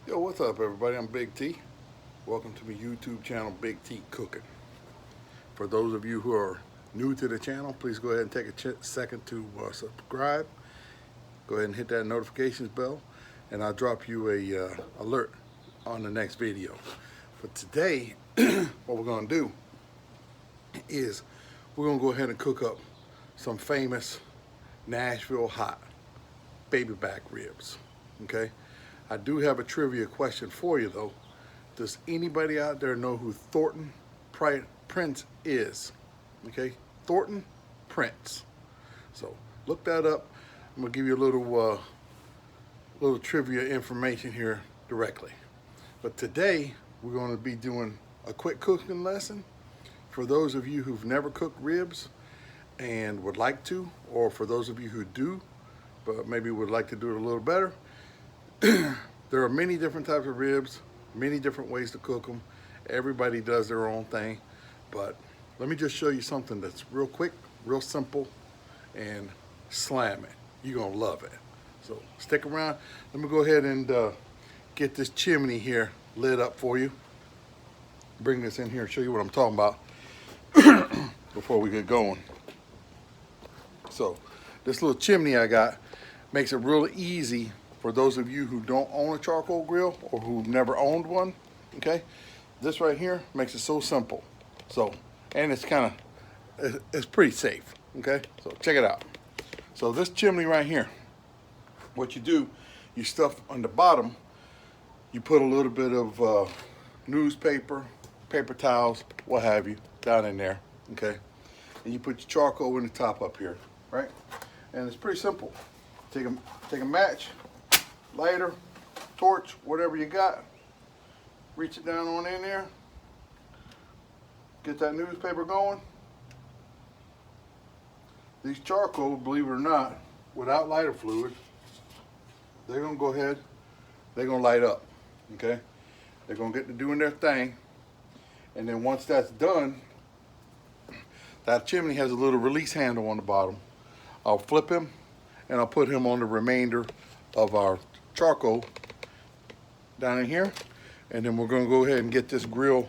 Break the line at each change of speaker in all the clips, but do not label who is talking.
Yo, what's up, everybody? I'm Big T. Welcome to my YouTube channel, Big T Cooking. For those of you who are new to the channel, please go ahead and take a second to subscribe. Go ahead and hit that notifications bell, and I'll drop you a alert on the next video. But today, what we're going to do is we're going to go ahead and cook up some famous Nashville Hot baby back ribs. Okay. I do have a trivia question for you though. Does anybody out there know who Thornton Prince is? Okay, Thornton Prince. So look that up. I'm gonna give you a little trivia information here directly. But today we're going to be doing a quick cooking lesson for those of you who've never cooked ribs and would like to, or for those of you who do, but maybe would like to do it a little better. There are many different types of ribs, many different ways to cook them. Everybody does their own thing, but let me just show you something that's real quick, real simple, and slam it. You're gonna love it. So stick around. Let me go ahead and get this chimney here lit up for you. Bring this in here and show you what I'm talking about before we get going. So this little chimney I got makes it real easy for those of you who don't own a charcoal grill or who've never owned one. Okay, this right here makes it so simple. So, and it's it's pretty safe. Okay, so check it out. So this chimney right here, what you do, you stuff on the bottom, you put a little bit of newspaper, paper towels, what have you, down in there. Okay, and you put your charcoal in the top up here, right? And it's pretty simple. Take a match, lighter, torch, whatever you got, reach it down on in there, get that newspaper going. These charcoal, believe it or not, without lighter fluid, they're gonna go ahead, they're gonna light up, okay? They're gonna get to doing their thing, and then once that's done, that chimney has a little release handle on the bottom. I'll flip him, and I'll put him on the remainder of our charcoal down in here, and then we're going to go ahead and get this grill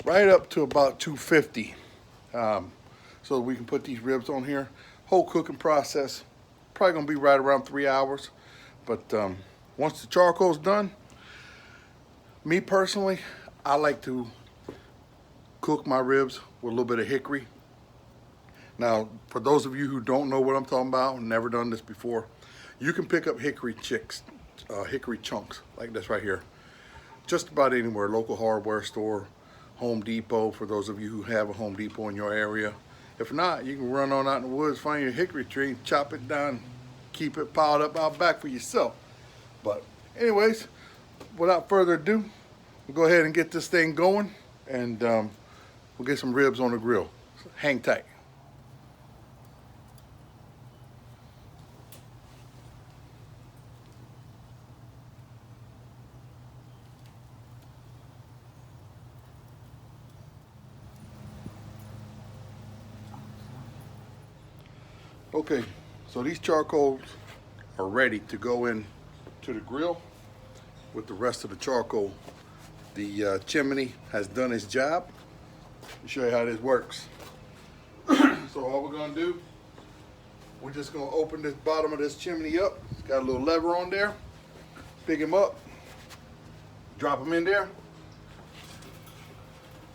right up to about 250 so we can put these ribs on here. Whole cooking process probably going to be right around 3 hours, but once the charcoal's done, me personally, I like to cook my ribs with a little bit of hickory. Now, for those of you who don't know what I'm talking about, never done this before, you can pick up hickory chunks like this right here. Just about anywhere, local hardware store, Home Depot, for those of you who have a Home Depot in your area. If not, you can run on out in the woods, find your hickory tree, chop it down, keep it piled up out back for yourself. But anyways, without further ado, we'll go ahead and get this thing going, and we'll get some ribs on the grill. So hang tight. Okay, so these charcoals are ready to go in to the grill with the rest of the charcoal. The chimney has done its job. Let me show you how this works. So all we're gonna do, we're just gonna open this bottom of this chimney up. It's got a little lever on there. Pick him up, drop him in there.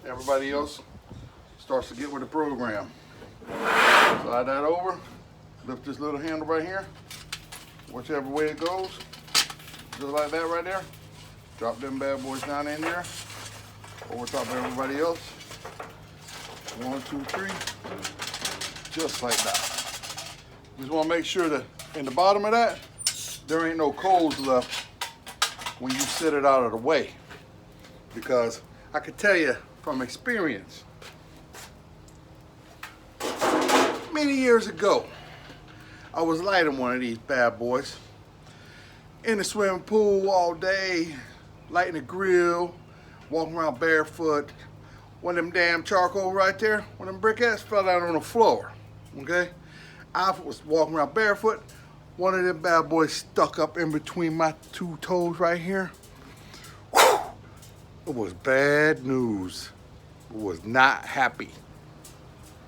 Everybody else starts to get with the program. Slide that over. Lift this little handle right here, whichever way it goes, just like that right there. Drop them bad boys down in there, over top of everybody else. 1, 2, 3, just like that. Just want to make sure that in the bottom of that, there ain't no coals left when you set it out of the way. Because I can tell you from experience, many years ago, I was lighting one of these bad boys in the swimming pool all day, lighting the grill, walking around barefoot. One of them damn charcoal right there, one of them briquettes fell out on the floor, okay? I was walking around barefoot. One of them bad boys stuck up in between my two toes right here. It was bad news. It was not happy.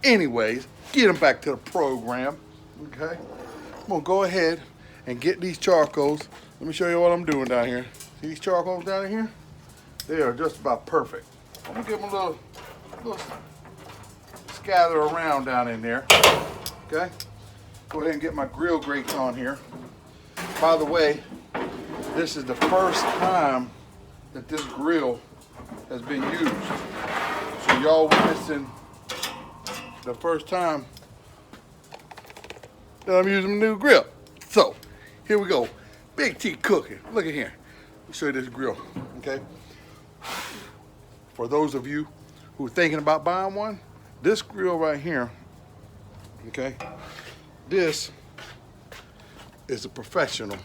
Anyways, get them back to the program. Okay, I'm gonna go ahead and get these charcoals. Let me show you what I'm doing down here. See these charcoals down here? They are just about perfect. I'm gonna give them a little scatter around down in there. Okay, go ahead and get my grill grates on here. By the way, this is the first time that this grill has been used. So y'all witnessing the first time that I'm using a new grill. So here we go. Big T cooking. Look at here. Let me show you this grill. Okay. For those of you who are thinking about buying one, this grill right here, okay, this is a professional.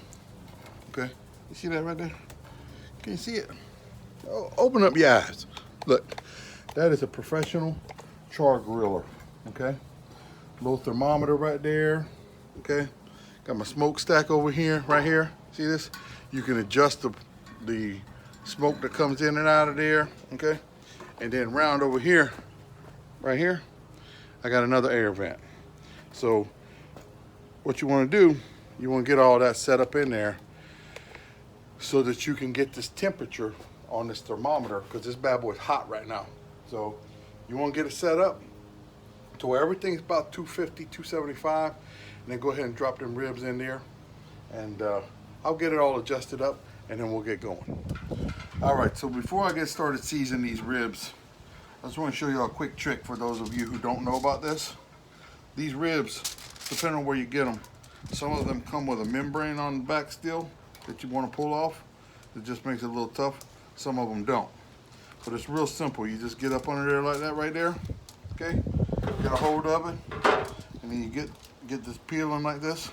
Okay. You see that right there? Can you see it? Oh, open up your eyes. Look, that is a professional char griller. Okay. Little thermometer right there. Okay. Got my smokestack over here, right here. See this? You can adjust the smoke that comes in and out of there. Okay. And then round over here, right here, I got another air vent. So what you want to do, you want to get all that set up in there so that you can get this temperature on this thermometer, because this bad boy is hot right now. So you want to get it set up to where everything's about 250, 275, and then go ahead and drop them ribs in there, and I'll get it all adjusted up, and then we'll get going. All right, so before I get started seasoning these ribs, I just want to show you a quick trick for those of you who don't know about this. These ribs, depending on where you get them, some of them come with a membrane on the back still that you want to pull off. It just makes it a little tough. Some of them don't. But it's real simple. You just get up under there like that right there. Okay? Get a hold of it. And then you get this peeling like this.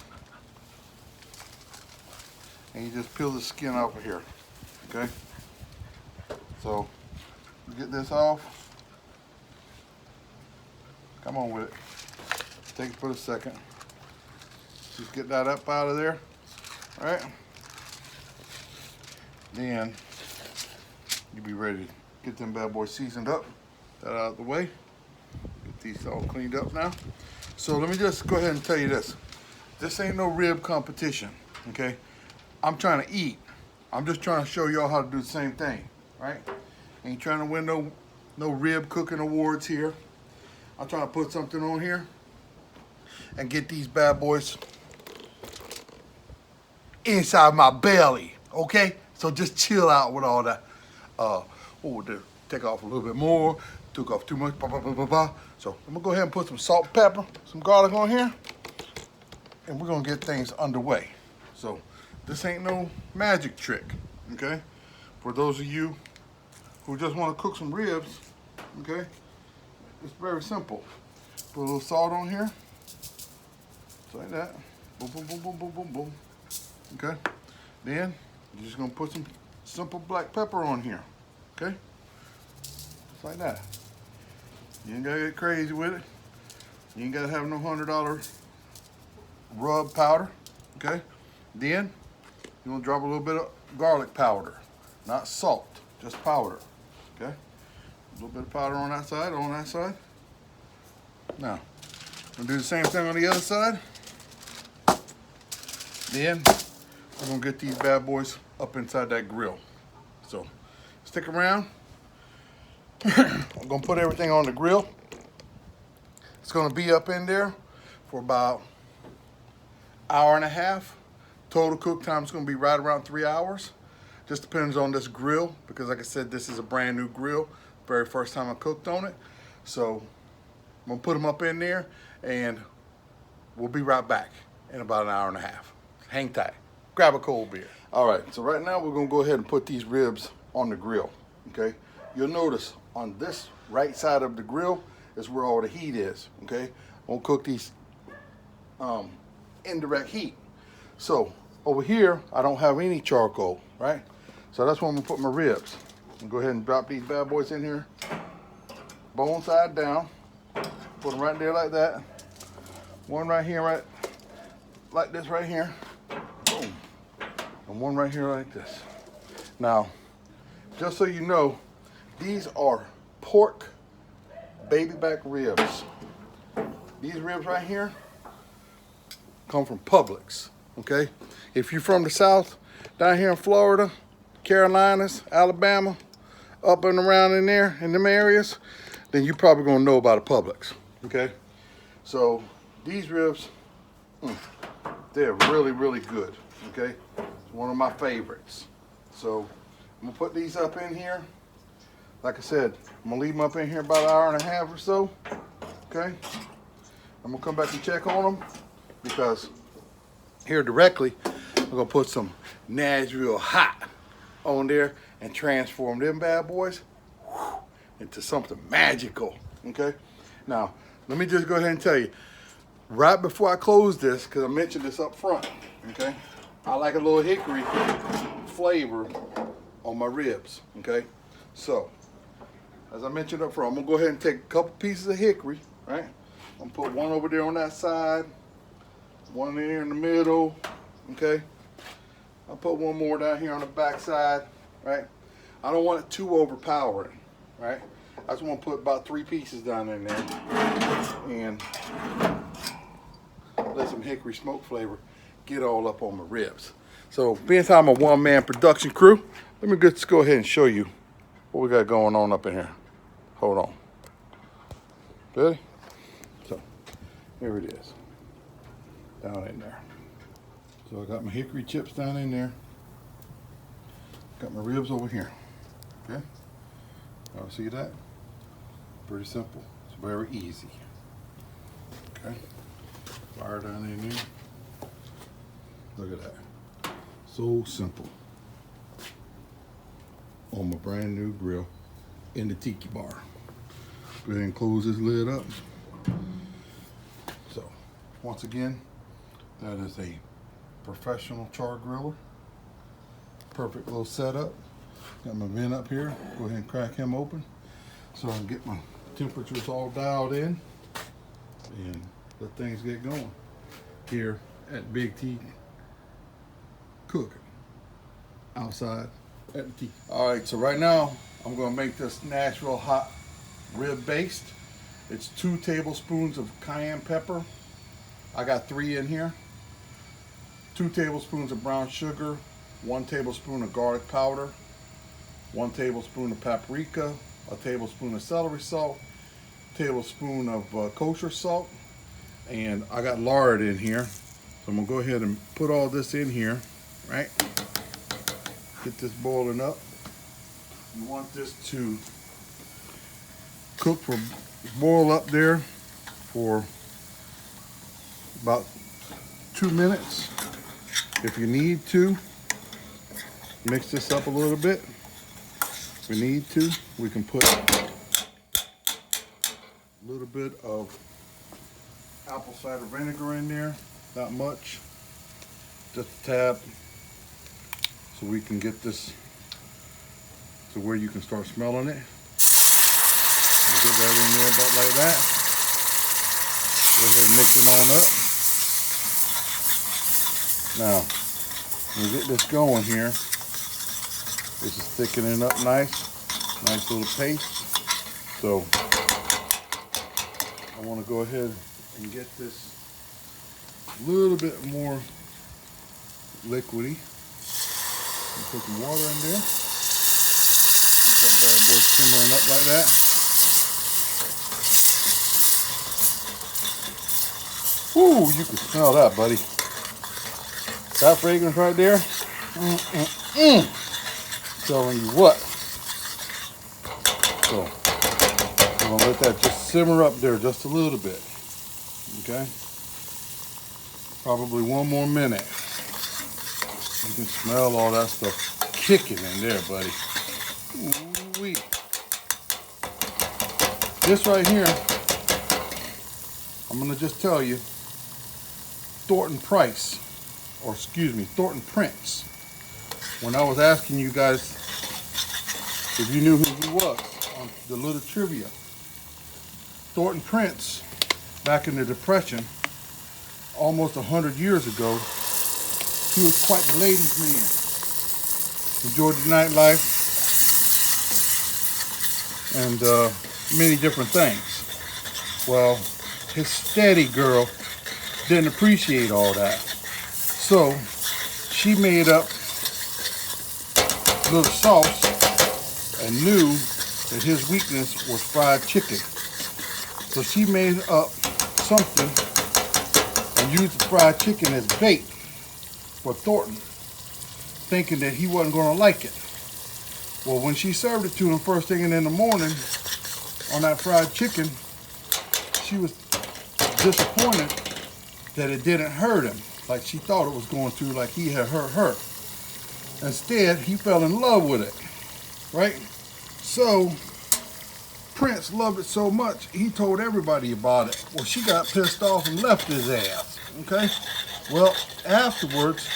And you just peel the skin off of here. Okay? So, you get this off. Come on with it. Take it for a second. Just get that up out of there. All right? Then you'll be ready to get them bad boys seasoned up. That out of the way. Get these all cleaned up now. So let me just go ahead and tell you this. This ain't no rib competition, okay? I'm trying to eat. I'm just trying to show y'all how to do the same thing, right? Ain't trying to win no rib cooking awards here. I'm trying to put something on here and get these bad boys inside my belly, okay? So just chill out with all that. Take off a little bit more. Took off too much. So I'm gonna go ahead and put some salt, pepper, some garlic on here, and we're gonna get things underway. So this ain't no magic trick, okay? For those of you who just want to cook some ribs, okay? It's very simple. Put a little salt on here, just like that. Boom, boom, boom, boom, boom, boom, boom. Okay. Then you're just gonna put some simple black pepper on here, okay? Just like that. You ain't gotta get crazy with it. You ain't gotta have no $100 rub powder, okay? Then you're gonna drop a little bit of garlic powder, not salt, just powder, okay? A little bit of powder on that side, Now, I'm gonna do the same thing on the other side. Then we're gonna get these bad boys up inside that grill. So stick around. I'm gonna put everything on the grill. It's gonna be up in there for about an hour and a half. Total cook time is gonna be right around 3 hours. Just depends on this grill, because like I said, this is a brand new grill. Very first time I cooked on it. So I'm gonna put them up in there, and we'll be right back in about an hour and a half. Hang tight. Grab a cold beer. All right, so right now we're gonna go ahead and put these ribs on the grill, okay? You'll notice on this right side of the grill is where all the heat is, okay? We'll cook these indirect heat. So over here, I don't have any charcoal, right? So that's where I'm gonna put my ribs. I'm gonna go ahead and drop these bad boys in here, bone side down, put them right there like that. One right here, right like this right here. Boom. And one right here like this. Now, just so you know, These are pork baby back ribs. These ribs right here come from Publix, okay? If you're from the South, down here in Florida, Carolinas, Alabama, up and around in there, in them areas, then you're probably gonna know about a Publix, okay? So these ribs, they're really, really good, okay? It's one of my favorites. So I'm gonna put these up in here. Like I said, I'm gonna leave them up in here about an hour and a half or so, okay? I'm gonna come back and check on them because here directly, I'm gonna put some Nashville Hot on there and transform them bad boys into something magical, okay? Now, let me just go ahead and tell you, right before I close this, because I mentioned this up front, okay? I like a little hickory flavor on my ribs, okay? So, as I mentioned up front, I'm gonna go ahead and take a couple pieces of hickory, right? I'm gonna put one over there on that side, one there in the middle, okay? I'll put one more down here on the back side, right? I don't want it too overpowering, right? I just want to put about 3 pieces down in there and let some hickory smoke flavor get all up on my ribs. So being I'm a one-man production crew, let me just go ahead and show you what we got going on up in here. Hold on. Ready? So here it is, down in there. So I got my hickory chips down in there. Got my ribs over here. Okay? Y'all see that? Pretty simple. It's very easy. Okay? Fire down in there. Look at that. So simple. On my brand new grill in the Tiki bar. Go ahead and close this lid up. So, once again, that is a professional char griller. Perfect little setup. Got my vent up here. Go ahead and crack him open so I can get my temperatures all dialed in and let things get going here at Big T Cooking outside at the Tiki. All right, so right now I'm gonna make this Nashville Hot Rib Baste. It's 2 tablespoons of cayenne pepper. I got 3 in here. 2 tablespoons of brown sugar, 1 tablespoon of garlic powder, 1 tablespoon of paprika, a tablespoon of celery salt, tablespoon of kosher salt, and I got lard in here. So I'm gonna go ahead and put all this in here, right? Get this boiling up. You want this to boil up there for about 2 minutes. If you need to, mix this up a little bit. If we need to, we can put a little bit of apple cider vinegar in there. Not much, just a tab, so we can get this to where you can start smelling it. We'll get that in there about like that. Go ahead and mix it on up. Now, when we get this going here, this is thickening up nice little paste. So I want to go ahead and get this a little bit more liquidy. Put some water in there. Get that bad boy simmering up like that. Ooh, you can smell that, buddy. That fragrance right there. Telling you what. So, I'm gonna let that just simmer up there just a little bit. Okay? Probably 1 more minute. You can smell all that stuff kicking in there, buddy. Ooh-wee. This right here, I'm gonna just tell you, Thornton Prince, when I was asking you guys if you knew who he was on the little trivia, Thornton Prince, back in the Depression, almost 100 years ago, he was quite the ladies' man. Enjoyed the nightlife, and many different things. Well, his steady girl didn't appreciate all that. So she made up a little sauce and knew that his weakness was fried chicken. So she made up something and used the fried chicken as bait for Thornton, thinking that he wasn't going to like it. Well, when she served it to him first thing in the morning on that fried chicken, she was disappointed that it didn't hurt him like she thought it was going to, like he had hurt her. Instead, he fell in love with it, right? So Prince loved it so much, he told everybody about it. Well, she got pissed off and left his ass, okay? Well, afterwards,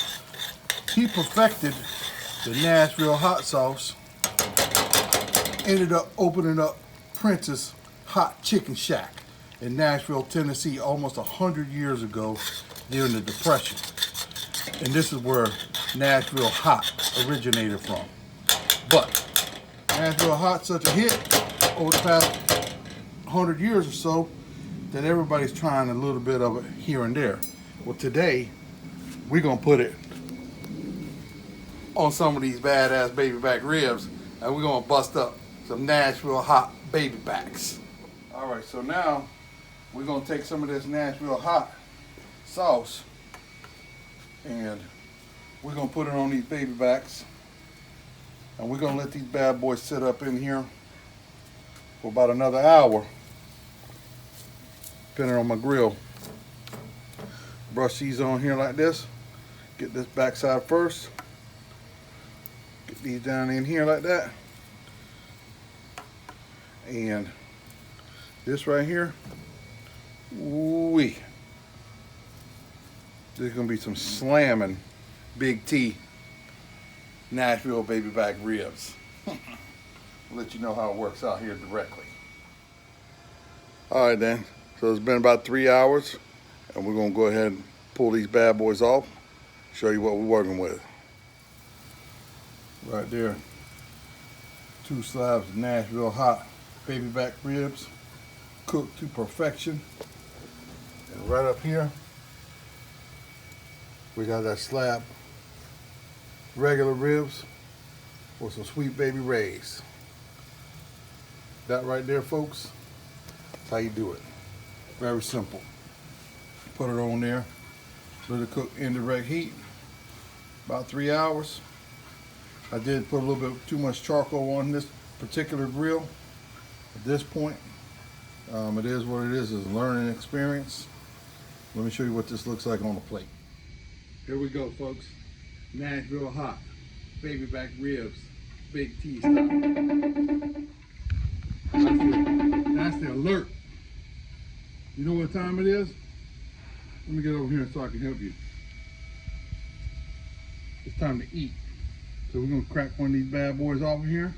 he perfected the Nashville hot sauce, ended up opening up Prince's Hot Chicken Shack in Nashville, Tennessee, almost 100 years ago during the Depression. And this is where Nashville Hot originated from. But Nashville Hot's such a hit over the past 100 years or so that everybody's trying a little bit of it here and there. Well, today we're gonna put it on some of these badass baby back ribs, and we're gonna bust up some Nashville Hot baby backs. All right, so now we're gonna take some of this Nashville Hot sauce and we're gonna put it on these baby backs, and we're gonna let these bad boys sit up in here for about another hour, depending on my grill. Brush these on here like this. Get this backside first. Get these down in here like that. And this right here, ooh-wee. There's gonna be some slamming Big T Nashville baby back ribs. I'll let you know how it works out here directly. All right then, so it's been about 3 hours, and we're gonna go ahead and pull these bad boys off, show you what we're working with. Right there, 2 slabs of Nashville Hot baby back ribs, cooked to perfection. And right up here, we got that slab regular ribs with some sweet baby rays. That right there, folks, that's how you do it. Very simple. Put it on there, let it cook indirect heat, about 3 hours. I did put a little bit too much charcoal on this particular grill. At this point, it is what it is. It's a learning experience. Let me show you what this looks like on the plate. Here we go, folks. Nashville Hot baby back ribs, Big T style. That's the alert. You know what time it is? Let me get over here so I can help you. It's time to eat. So we're gonna crack one of these bad boys off of here.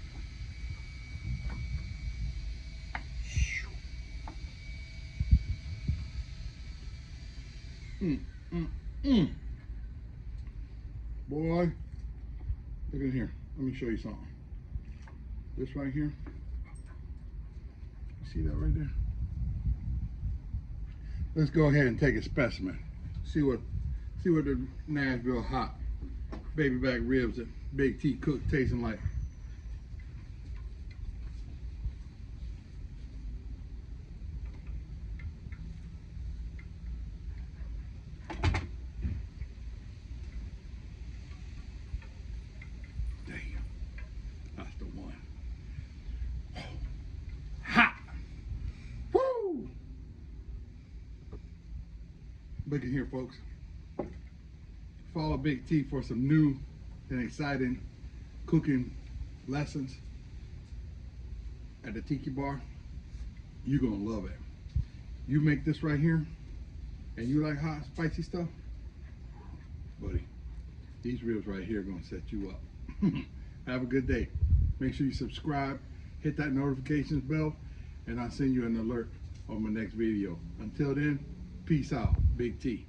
Boy, look at here. Let me show you something. This right here. You see that right there? Let's go ahead and take a specimen. See what the Nashville Hot baby back ribs that Big T cooked tasting like. Look at here, folks. Follow Big T for some new and exciting cooking lessons at the Tiki bar. You're gonna love it. You make this right here and you like hot, spicy stuff, buddy, these ribs right here are gonna set you up. Have a good day. Make sure you subscribe, hit that notifications bell, and I'll send you an alert on my next video. Until then, peace out. Big T.